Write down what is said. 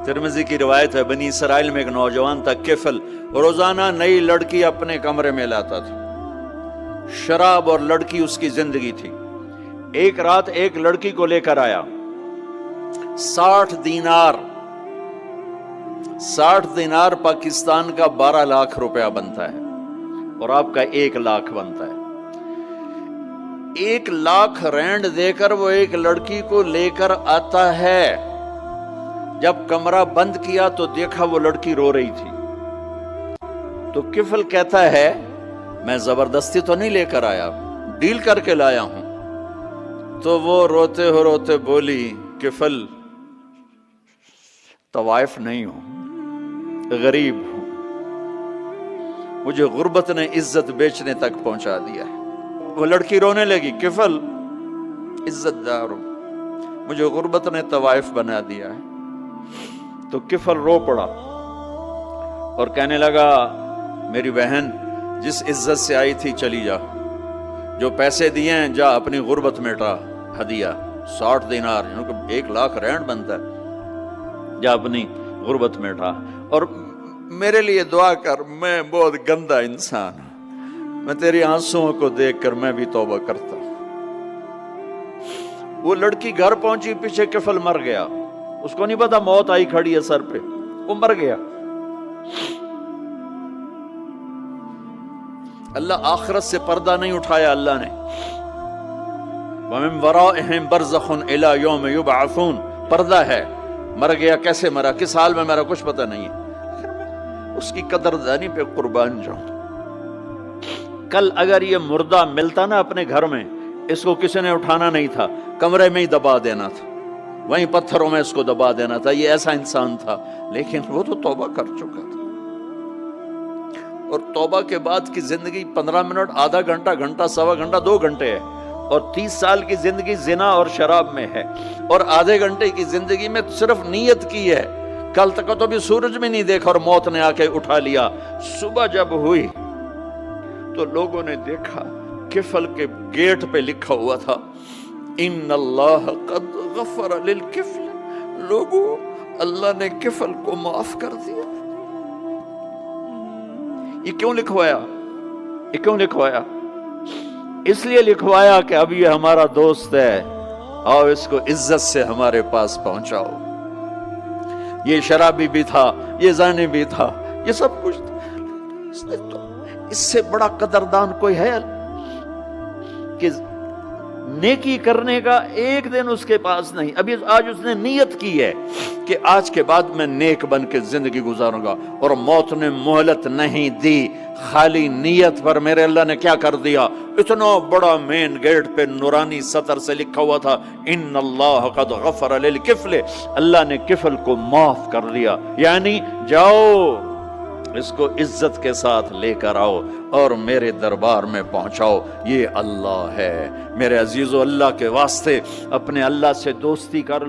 ترمذی کی روایت ہے، بنی اسرائیل میں ایک نوجوان تھا کفل، روزانہ نئی لڑکی اپنے کمرے میں لاتا تھا، شراب اور لڑکی اس کی زندگی تھی۔ ایک رات ایک لڑکی کو لے کر آیا، 60 دینار 60 دینار پاکستان کا 12 لاکھ روپیہ بنتا ہے، اور آپ کا 1 لاکھ بنتا ہے۔ 1 لاکھ رینڈ دے کر وہ ایک لڑکی کو لے کر آتا ہے۔ جب کمرہ بند کیا تو دیکھا وہ لڑکی رو رہی تھی، تو کفل کہتا ہے میں زبردستی تو نہیں لے کر آیا، ڈیل کر کے لایا ہوں۔ تو وہ روتے روتے بولی، کفل طوائف نہیں ہوں، غریب ہوں، مجھے غربت نے عزت بیچنے تک پہنچا دیا ہے۔ وہ لڑکی رونے لگی، کفل عزت دار ہوں، مجھے غربت نے طوائف بنا دیا ہے۔ تو کفل رو پڑا اور کہنے لگا، میری بہن جس عزت سے آئی تھی چلی جا، جو پیسے دیے ہیں جا اپنی غربت مٹا، ہدیہ 60 دینار 1 لاکھ رینڈ بنتا ہے، جا اپنی غربت مٹا، اور میرے لیے دعا کر، میں بہت گندا انسان ہوں، میں تیری آنسوؤں کو دیکھ کر میں بھی توبہ کرتا ہوں۔ وہ لڑکی گھر پہنچی، پیچھے کفل مر گیا، اس کو نہیں پتا موت آئی کھڑی ہے سر پہ، وہ مر گیا۔ اللہ آخرت سے پردہ نہیں اٹھایا اللہ نے۔ وَمِن وَرَائِهِمْ بَرْزَخٌ إِلَى يَوْمِ يُبْعَثُونَ، پردہ ہے، مر گیا، کیسے مرا، کس حال میں مرا، کچھ پتہ نہیں ہے، اس کی قدردانی پہ قربان جاؤں۔ کل اگر یہ مردہ ملتا نا اپنے گھر میں، اس کو کسی نے اٹھانا نہیں تھا، کمرے میں ہی دبا دینا تھا، وہیں پتھروں میں اس کو دبا دینا تھا، یہ ایسا انسان تھا، لیکن وہ تو توبہ کر چکا تھا۔ اور توبہ کے بعد کی زندگی 15 منٹ، آدھا گھنٹہ، گھنٹہ، سوا گھنٹہ، 2 گھنٹے ہے، اور 30 سال کی زندگی زنا اور شراب میں ہے، اور آدھے گھنٹے کی زندگی میں صرف نیت کی ہے۔ کل تک تو بھی سورج میں نہیں دیکھا اور موت نے آ کے اٹھا لیا۔ صبح جب ہوئی تو لوگوں نے دیکھا کفل کے گیٹ پہ لکھا ہوا تھا، ان اللہ قد غفر للکفل، لوگوں اللہ نے کفل کو معاف کر دیا۔ یہ کیوں لکھوایا؟ یہ کیوں لکھوایا؟ اس لیے لکھوایا کہ اب یہ ہمارا دوست ہے، آؤ اس کو عزت سے ہمارے پاس پہنچاؤ۔ یہ شرابی بھی تھا، یہ زانی بھی تھا، یہ سب کچھ تھا۔ اس سے بڑا قدردان کوئی ہے کہ نیکی کرنے کا ایک دن اس کے پاس نہیں؟ ابھی آج اس نے نیت کی ہے کہ آج کے بعد میں نیک بن کے زندگی گزاروں گا، اور موت نے مہلت نہیں دی، خالی نیت پر میرے اللہ نے کیا کر دیا، اتنا بڑا مین گیٹ پہ نورانی سطر سے لکھا ہوا تھا، ان اللہ قد غفر للکفل، اللہ نے کفل کو معاف کر دیا۔ یعنی جاؤ اس کو عزت کے ساتھ لے کر آؤ اور میرے دربار میں پہنچاؤ، یہ اللہ ہے۔ میرے عزیزو، اللہ کے واسطے اپنے اللہ سے دوستی کر